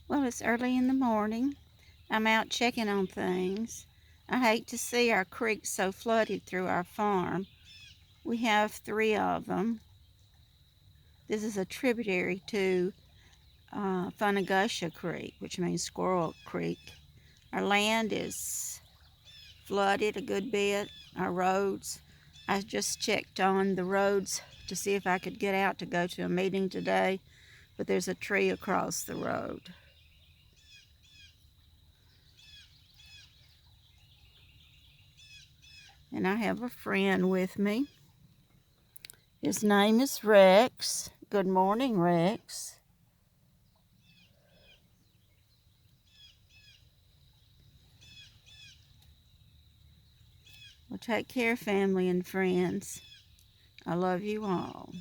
Well, it's early in the morning. I'm out checking on things. I hate to see our creek so flooded through our farm. We have three of them. This is a tributary to Funagusha Creek, which means Squirrel Creek. Our land is flooded a good bit. Our roads, I just checked on the roads to see if I could get out to go to a meeting today, but there's a tree across the road. And I have a friend with me. His name is Rex. Good morning, Rex. Well, take care, family and friends. I love you all.